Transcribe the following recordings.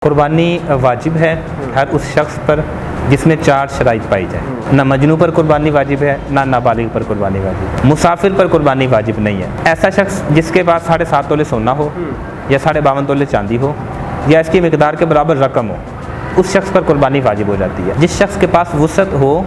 قربانی واجب ہے ہر اس شخص پر جس میں 4 شرائط پائی جائیں۔ نہ مجنوں پر قربانی واجب ہے، نہ نابالغ پر قربانی واجب ہے، مسافر پر قربانی واجب نہیں ہے۔ ایسا شخص جس کے پاس 7.5 تولے سونا ہو یا 52.5 تولے چاندی ہو یا اس کی مقدار کے برابر رقم ہو، اس شخص پر قربانی واجب ہو جاتی ہے۔ جس شخص کے پاس وسعت ہو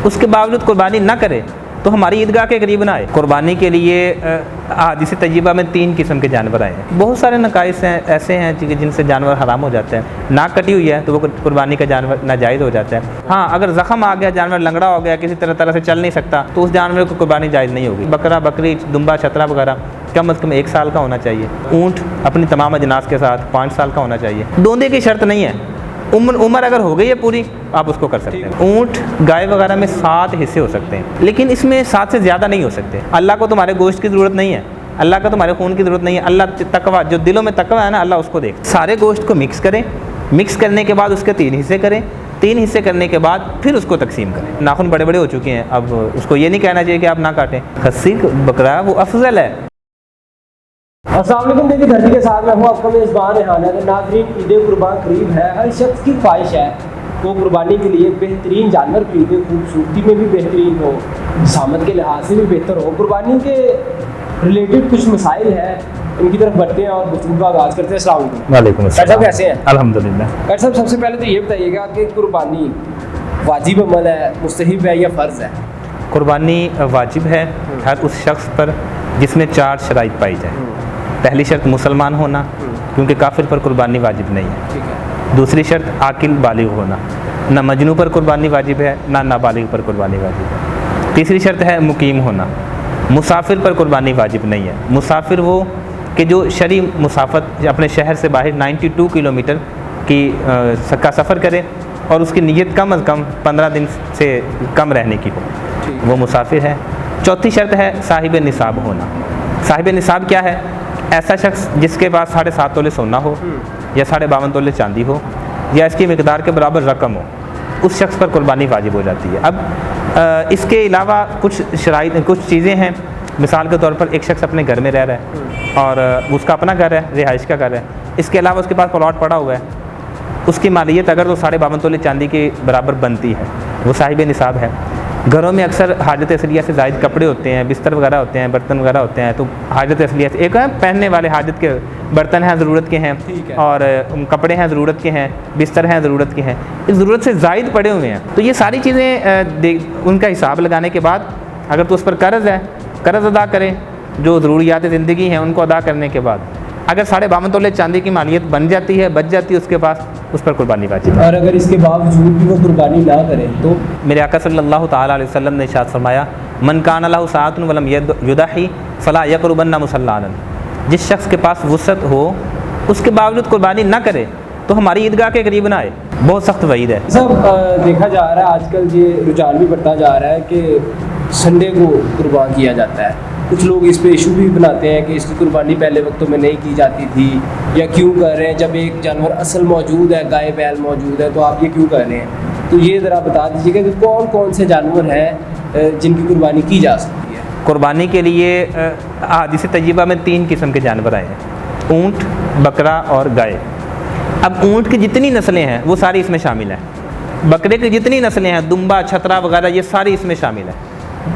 اس کے باوجود قربانی نہ کرے تو ہماری عیدگاہ کے قریب نہ آئے۔ قربانی کے لیے احادیث طیبہ میں 3 قسم کے جانور آئے ہیں۔ بہت سارے نقائص ہیں ایسے ہیں جن سے جانور حرام ہو جاتے ہیں۔ ناک کٹی ہوئی ہے تو وہ قربانی کا جانور ناجائز ہو جاتا ہے۔ ہاں، اگر زخم آ گیا، جانور لنگڑا ہو گیا، کسی طرح سے چل نہیں سکتا، تو اس جانور کو قربانی جائز نہیں ہوگی۔ بکرا، بکری، دمبا، چھترا وغیرہ کم از کم 1 سال کا ہونا چاہیے۔ اونٹ اپنی تمام اجناس کے ساتھ 5 سال کا ہونا چاہیے۔ دوندے کی شرط نہیں ہے، عمر اگر ہو گئی ہے پوری، آپ اس کو کر سکتے ہیں۔ اونٹ، گائے وغیرہ میں 7 حصے ہو سکتے ہیں، لیکن اس میں 7 سے زیادہ نہیں ہو سکتے۔ اللہ کو تمہارے گوشت کی ضرورت نہیں ہے، اللہ کا تمہارے خون کی ضرورت نہیں ہے۔ اللہ تقویٰ، جو دلوں میں تقویٰ ہے نا، اللہ اس کو دیکھ۔ سارے گوشت کو مکس کریں، مکس کرنے کے بعد اس کے 3 حصے کریں، 3 حصے کرنے کے بعد پھر اس کو تقسیم کریں۔ ناخن بڑے بڑے ہو چکے ہیں، اب اس کو یہ نہیں کہنا چاہیے کہ آپ نہ کاٹیں۔ خصی بکرا وہ افضل ہے۔ السلام علیکم، دیکھیے دھرتی کے ساتھ میں ہوں، آپ کا میزبان ریحان ہے۔ ناظرین، عید قربان قریب ہے۔ ہر شخص کی خواہش ہے وہ قربانی کے لیے بہترین جانور خریدے، خوبصورتی میں بھی بہترین ہو، جسامت کے لحاظ سے بھی بہتر ہو۔ قربانی کے ریلیٹڈ کچھ مسائل ہیں، ان کی طرف بڑھتے ہیں اور گفتگو کا آغاز کرتے ہیں۔ السلام علیکم۔ وعلیکم السلام۔ صاحب کیسے ہیں؟ الحمدللہ۔ ڈاکٹر صاحب، سب سے پہلے تو یہ بتائیے گا کہ قربانی واجب عمل ہے، مستحب ہے یا فرض ہے؟ قربانی واجب ہے ہر اس شخص پر جس میں 4 شرائط پائی جائیں۔ پہلی شرط مسلمان ہونا، کیونکہ کافر پر قربانی واجب نہیں ہے۔ ٹھیک ہے۔ دوسری شرط عاقل بالغ ہونا، نہ مجنوں پر قربانی واجب ہے، نہ نابالغ پر قربانی واجب ہے۔ تیسری شرط ہے مقیم ہونا، مسافر پر قربانی واجب نہیں ہے۔ مسافر وہ کہ جو شرعی مسافت اپنے شہر سے باہر 92 کلومیٹر کا سفر کرے اور اس کی نیت کم از کم 15 دن سے کم رہنے کی ہو، وہ مسافر ہے۔ چوتھی شرط ہے صاحب نصاب ہونا۔ صاحب نصاب کیا ہے؟ ایسا شخص جس کے پاس 7.5 تولے سونا ہو یا 52.5 تولے چاندی ہو یا اس کی مقدار کے برابر رقم ہو، اس شخص پر قربانی واجب ہو جاتی ہے۔ اب اس کے علاوہ کچھ شرائط، کچھ چیزیں ہیں۔ مثال کے طور پر ایک شخص اپنے گھر میں رہ رہا ہے اور اس کا اپنا گھر ہے، رہائش کا گھر ہے، اس کے علاوہ اس کے پاس پلاٹ پڑا ہوا ہے، اس کی مالیت اگر تو 52.5 تولے چاندی کے برابر بنتی ہے، وہ صاحب نصاب ہے۔ گھروں میں اکثر حاجت اصلیہ سے زائد کپڑے ہوتے ہیں، بستر وغیرہ ہوتے ہیں، برتن وغیرہ ہوتے ہیں، تو حاجت اصلیہ سے ایک ہے پہننے والے حاجت کے برتن ہیں، ضرورت کے ہیں، اور کپڑے ہیں ضرورت کے ہیں، بستر ہیں ضرورت کے ہیں، اس ضرورت سے زائد پڑے ہوئے ہیں۔ تو یہ ساری چیزیں ان کا حساب لگانے کے بعد اگر تو اس پر قرض ہے، قرض ادا کریں، جو ضروریات زندگی ہیں ان کو ادا کرنے کے بعد اگر 52.5 تولے چاندی کی مالیت بن جاتی ہے، بچ جاتی ہے اس کے پاس، اس پر قربانی واجب ہے۔ اور اگر اس کے باوجود بھی وہ قربانی نہ کرے تو میرے آقا صلی اللہ تعالیٰ علیہ وسلم نے ارشاد فرمایا، من کان لہ ساعۃ ولم یضحی فلا یقربن مصلانا۔ جس شخص کے پاس وسعت ہو اس کے باوجود قربانی نہ کرے تو ہماری عیدگاہ کے قریب نہ آئے۔ بہت سخت وعید ہے۔ سب دیکھا جا رہا ہے آج کل یہ رجحان بھی بڑھتا جا رہا ہے کہ سنڈے کو قربان کیا جاتا ہے۔ کچھ لوگ اس پہ ایشو بھی بناتے ہیں کہ اس کی قربانی پہلے وقتوں میں نہیں کی جاتی تھی، یا کیوں کر رہے ہیں جب ایک جانور اصل موجود ہے، گائے بیل موجود ہے، تو آپ یہ کیوں کر رہے ہیں؟ تو یہ ذرا بتا دیجیے گا کہ کون کون سے جانور ہیں جن کی قربانی کی جا سکتی ہے؟ قربانی کے لیے احادیث طیبہ میں 3 قسم کے جانور آئے ہیں، اونٹ، بکرا اور گائے۔ اب اونٹ کی جتنی نسلیں ہیں وہ ساری اس میں شامل ہیں، بکرے کی جتنی نسلیں ہیں، دمبا، چھترا وغیرہ، یہ ساری اس میں شامل ہیں۔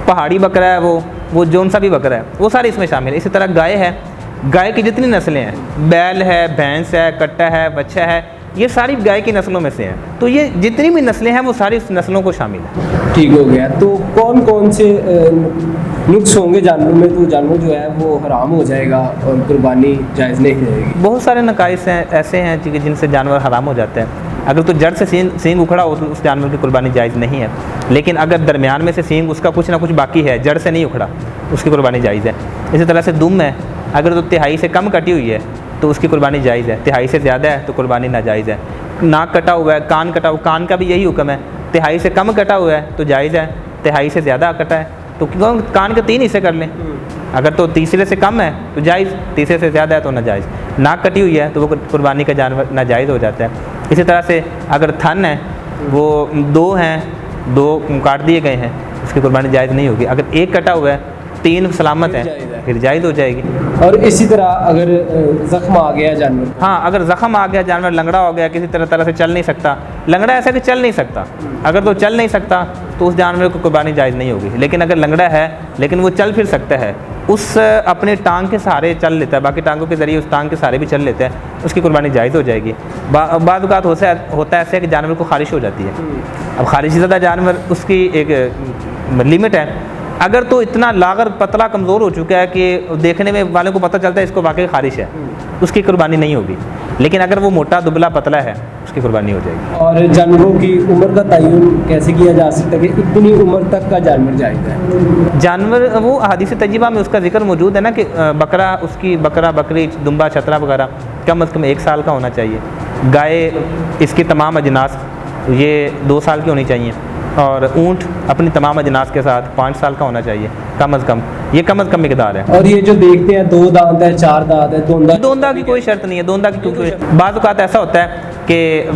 پہاڑی بکرا ہے وہ جون سا بھی بکرا ہے، وہ ساری اس میں شامل ہے۔ اسی طرح گائے ہے، گائے کی جتنی نسلیں ہیں، بیل ہے، بھینس ہے، کٹا ہے، بچہ ہے، یہ ساری گائے کی نسلوں میں سے ہیں۔ تو یہ جتنی بھی نسلیں ہیں وہ ساری اس نسلوں کو شامل ہیں۔ ٹھیک ہو گیا۔ تو کون کون سے نقص ہوں گے جانوروں میں تو جانور جو ہے وہ حرام ہو جائے گا اور قربانی جائز نہیں رہے گی؟ بہت سارے نقائص ہیں ایسے ہیں جن سے جانور حرام ہو جاتے ہیں۔ اگر تو جڑ سے سینگ اکھڑا ہو تو اس جانور کی قربانی جائز نہیں ہے، لیکن اگر درمیان میں سے سینگ اس کا کچھ نہ کچھ باقی ہے، جڑ سے نہیں اکھڑا، اس کی قربانی جائز ہے۔ اسی طرح سے دم ہے، اگر تو تہائی سے کم کٹی ہوئی ہے تو اس کی قربانی جائز ہے، تہائی سے زیادہ ہے تو قربانی ناجائز ہے۔ ناک کٹا ہوا ہے، کان کٹا ہوا، کان کا بھی یہی حکم ہے، تہائی سے کم کٹا ہوا ہے تو جائز ہے، تہائی سے زیادہ کٹا ہے تو کان کے 3 حصے کر لیں۔ اگر تو تیسرے سے کم ہے تو جائز، تیسرے سے زیادہ ہے تو ناجائز۔ ناک کٹی ہوئی ہے تو وہ قربانی کا جانور ناجائز ہو جاتا ہے۔ اسی طرح سے اگر تھن ہے، وہ 2 ہیں، 2 کاٹ دیے گئے ہیں، اس کی قربانی جائز نہیں ہوگی۔ اگر 1 کٹا ہوا ہے 3 سلامت ہیں پھر جائز ہو جائے گی. اور اسی طرح اگر زخم آ گیا جانور کو، ہاں اگر زخم آ گیا، جانور لنگڑا ہو گیا، کسی طرح سے چل نہیں سکتا، لنگڑا ایسا کہ چل نہیں سکتا، اگر تو چل نہیں سکتا تو اس جانور کو قربانی جائز نہیں ہوگی. لیکن اگر لنگڑا ہے لیکن وہ چل پھر سکتا ہے، اس اپنے ٹانگ کے سہارے چل لیتا ہے، باقی ٹانگوں کے ذریعے اس ٹانگ کے سہارے بھی چل لیتا ہے، اس کی قربانی جائز ہو جائے گی. بعض اوقات ہوتا ہے ایسے کہ جانور کو خارش ہو جاتی ہے. اب خارشی زدہ جانور اس کی ایک لمٹ ہے. اگر تو اتنا لاغر پتلا کمزور ہو چکا ہے کہ دیکھنے میں والوں کو پتہ چلتا ہے اس کو واقعی خارش ہے، اس کی قربانی نہیں ہوگی. لیکن اگر وہ موٹا دبلا پتلا ہے اس کی قربانی ہو جائے گی. اور جانوروں کی عمر کا تعین کیسے کیا جا سکتا ہے کہ اتنی عمر تک کا جانور جائز ہے؟ جانور وہ احادیث طیبہ میں اس کا ذکر موجود ہے نا کہ بکرا بکری دمبا چھترا وغیرہ کم از کم 1 سال کا ہونا چاہیے. گائے اس کی تمام اجناس یہ 2 سال کی ہونی چاہیے، اور اونٹ اپنی تمام اجناس کے ساتھ 5 سال کا ہونا چاہیے کم از کم. یہ کم از کم مقدار ہے. اور یہ جو دیکھتے ہیں 2 دانت ہے 4 دانت ہے، دوندا کی کوئی شرط نہیں ہے. دوندا کی کوئی بعض اوقات ایسا ہوتا ہے کہ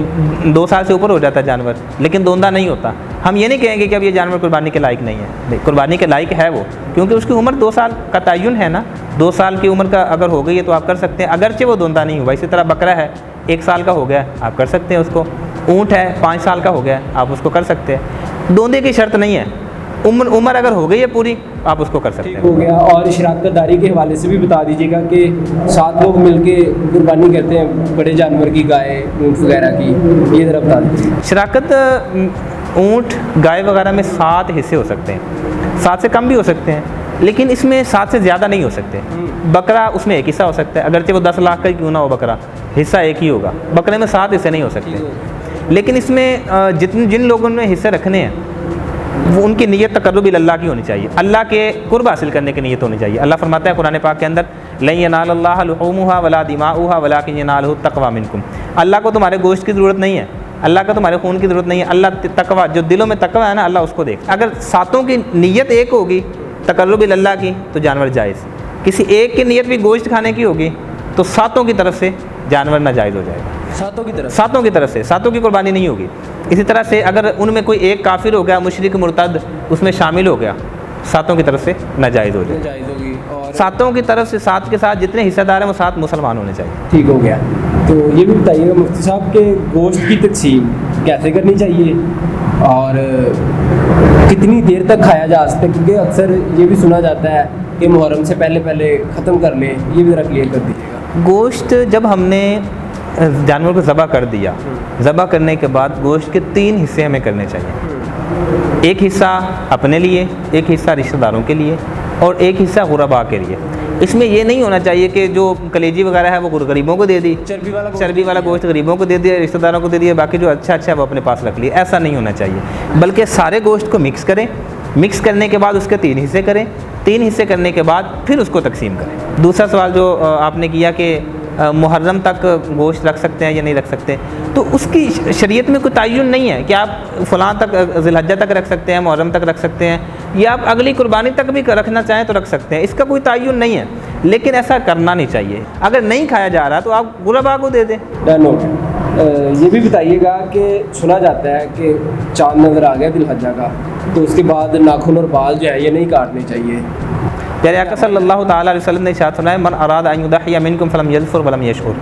2 سال سے اوپر ہو جاتا ہے جانور لیکن دوندا نہیں ہوتا. ہم یہ نہیں کہیں گے کہ اب یہ جانور قربانی کے لائق نہیں ہے. قربانی کے لائق ہے وہ، کیونکہ اس کی عمر 2 سال کا تعین ہے نا. 2 سال کی عمر کا اگر ہو گئی ہے تو آپ کر سکتے ہیں، اگرچہ وہ دوندا نہیں ہوا. اسی طرح بکرا ہے 1 سال کا ہو گیا آپ کر سکتے ہیں اس کو. اونٹ ہے 5 سال کا ہو گیا آپ اس کو کر سکتے ہیں. دوندے کی شرط نہیں ہے. عمر اگر ہو گئی ہے پوری آپ اس کو کر سکتے ہیں. ہو گیا. اور شراکت داری کے حوالے سے بھی بتا دیجیے گا کہ 7 لوگ مل کے قربانی کرتے ہیں بڑے جانور کی، گائے اونٹ وغیرہ کی، یہ ذرا بتا دیجیے. شراکت اونٹ گائے وغیرہ میں 7 حصے ہو سکتے ہیں، 7 سے کم بھی ہو سکتے ہیں، لیکن اس میں 7 سے زیادہ نہیں ہو سکتے. بکرا اس میں 1 حصہ ہو سکتا ہے، اگرچہ وہ 10 لاکھ کا کیوں نہ ہو بکرا، حصہ 1 ہی ہوگا. بکرے میں 7 حصے نہیں ہو سکتے. لیکن اس میں جن لوگوں نے حصے رکھنے ہیں وہ ان کی نیت تقرب اللہ کی ہونی چاہیے، اللہ کے قرب حاصل کرنے کی نیت ہونی چاہیے. اللہ فرماتا ہے قرآن پاک کے اندر لن ینال اللہ لحومها ولا دماؤها ولکن ینالہ التقوی منکم. اللہ کو تمہارے گوشت کی ضرورت نہیں ہے، اللہ کا تمہارے خون کی ضرورت نہیں ہے. اللہ تقوی جو دلوں میں تقوی ہے نا اللہ اس کو دیکھ. اگر 7 کی نیت ایک ہوگی تقرب اللہ کی تو جانور جائز. کسی ایک کی نیت بھی گوشت کھانے کی ہوگی تو 7 کی طرف سے جانور ناجائز ہو جائے گا. 7 کی طرف سے 7 کی قربانی نہیں ہوگی. اسی طرح سے اگر ان میں کوئی ایک کافر ہو گیا، مشرک مرتد اس میں شامل ہو گیا، 7 کی طرف سے ناجائز ہو جائے. جائز ہوگی. اور 7 کی طرف سے 7 کے ساتھ جتنے حصہ دار ہیں وہ 7 مسلمان ہونے چاہیے. ٹھیک ہو گیا. تو یہ بھی بتائیے گا مفتی صاحب کہ گوشت کی تقسیم کیسے کرنی چاہیے اور کتنی دیر تک کھایا جا سکتا ہے؟ کیونکہ اکثر یہ بھی سنا جاتا ہے کہ محرم سے پہلے ختم کر لیں، یہ بھی ذرا کلیئر کر دیجیے گا. گوشت جب ہم نے جانور کو ذبح کر دیا، ذبح کرنے کے بعد گوشت کے 3 حصے ہمیں کرنے چاہیے. 1 حصہ اپنے لیے، 1 حصہ رشتہ داروں کے لیے، اور 1 حصہ غرباء کے لیے. اس میں یہ نہیں ہونا چاہیے کہ جو کلیجی وغیرہ ہے وہ غریبوں کو دے دی، چربی والا گوشت غریبوں کو دے دیا، رشتہ داروں کو دے دیا، باقی جو اچھا ہے وہ اپنے پاس رکھ لیا. ایسا نہیں ہونا چاہیے، بلکہ سارے گوشت کو مکس کریں. مکس کرنے کے بعد اس کے 3 حصے کریں. 3 حصے کرنے کے بعد پھر اس کو تقسیم کریں. دوسرا سوال جو آپ نے کیا کہ محرم تک گوشت رکھ سکتے ہیں یا نہیں رکھ سکتے، تو اس کی شریعت میں کوئی تعین نہیں ہے کہ آپ فلاں تک ذی الحجہ تک رکھ سکتے ہیں، محرم تک رکھ سکتے ہیں، یا آپ اگلی قربانی تک بھی رکھنا چاہیں تو رکھ سکتے ہیں. اس کا کوئی تعین نہیں ہے، لیکن ایسا کرنا نہیں چاہیے. اگر نہیں کھایا جا رہا تو آپ غرباء کو دے دیں. یہ بھی بتائیے گا کہ سنا جاتا ہے کہ چاند نظر آ گیا ذی الحجہ کا تو اس کے بعد ناخن اور بال جو ہے یہ نہیں کاٹنے چاہیے. پیارے آقا صلی اللہ تعالیٰ علیہ وسلم نے ارشاد فرمایا من اراد ان یضحی منکم فلم یظفر ولم یشعر،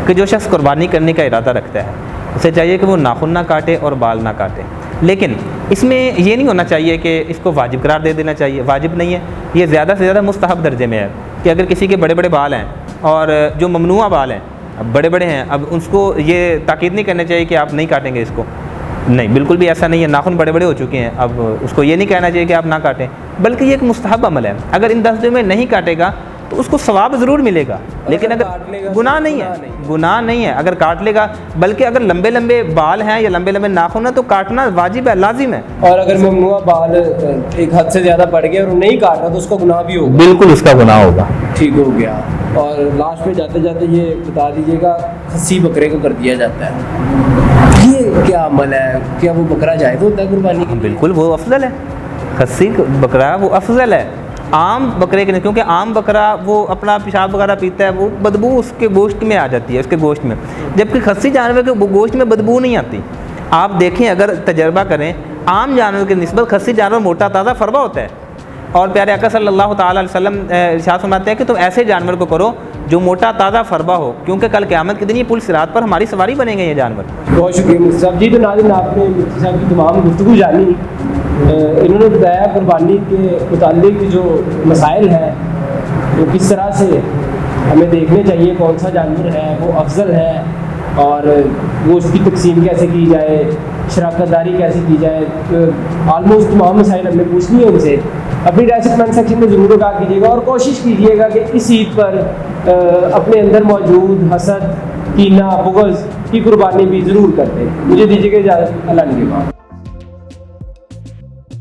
کہ جو شخص قربانی کرنے کا ارادہ رکھتا ہے اسے چاہیے کہ وہ ناخن نہ کاٹے اور بال نہ کاٹے. لیکن اس میں یہ نہیں ہونا چاہیے کہ اس کو واجب قرار دے دینا چاہیے. واجب نہیں ہے، یہ زیادہ سے زیادہ مستحب درجے میں ہے. کہ اگر کسی کے بڑے بال ہیں اور جو ممنوع بال ہیں اب بڑے ہیں، اب اس کو یہ تاکید نہیں کرنا چاہیے کہ آپ نہیں کاٹیں گے اس کو. نہیں، بالکل بھی ایسا نہیں ہے. ناخن بڑے ہو چکے ہیں، اب اس کو یہ نہیں کہنا چاہیے کہ آپ نہ کاٹیں، بلکہ یہ ایک مستحب عمل ہے. اگر ان 10 دنوں میں نہیں کاٹے گا تو اس کو ثواب ضرور ملے گا، لیکن اگر گناہ نہیں ہے اگر کاٹ لے گا. بلکہ اگر لمبے بال ہیں یا لمبے ناخن ہیں تو کاٹنا واجب ہے، لازم ہے. اور اگر ممنوع بال ایک حد سے زیادہ بڑھ گئے اور نہیں کاٹ رہا تو اس کا گناہ بھی ہوگا. بالکل اس کا گناہ ہوگا. ٹھیک ہو گیا. اور لاسٹ میں جاتے یہ بتا دیجیے گا خصی بکرے کو کر دیا جاتا ہے، یہ کیا عمل ہے؟ کیا وہ بکرا جائز ہوتا ہے قربانی کی؟ بالکل وہ افضل ہے. خصی بکرا وہ افضل ہے عام بکرے کے نہیں، کیونکہ عام بکرا وہ اپنا پیشاب وغیرہ پیتا ہے، وہ بدبو اس کے گوشت میں آ جاتی ہے، اس کے گوشت میں، جبکہ خصی جانور کے گوشت میں بدبو نہیں آتی. آپ دیکھیں اگر تجربہ کریں عام جانور کی نسبت خصی جانور موٹا تازہ فربا ہوتا ہے، اور پیارے آقا صلی اللہ تعالیٰ علیہ وسلم ارشاد فرماتے ہیں کہ تم ایسے جانور کو کرو جو موٹا تازہ فربا ہو، کیونکہ کل قیامت کے دن یہ پل صراط پر ہماری سواری بنیں گے یہ جانور۔ بہت شکریہ مفتی صاحب جی۔ تو ناظرین آپ نے مفتی صاحب کی تمام گفتگو جانی، انہوں نے بتایا قربانی کے متعلق جو مسائل ہیں وہ کس طرح سے ہمیں دیکھنے چاہیے، کون سا جانور ہے وہ افضل ہے اور وہ اس کی تقسیم کیسے کی جائے، شراکت داری کیسے کی جائے، آلموسٹ تمام مسائل ہم نے پوچھنی ہے ان سے۔ اپنی رائے کمنٹ سیکشن میں ضرور آگاہ کیجیے گا اور کوشش کیجیے گا کہ اس عید پر اپنے اندر موجود حسد، کینہ، بغض کی قربانی بھی ضرور کرتے ہیں۔ مجھے دیجیے گا اجازت، اللہ نگہبان۔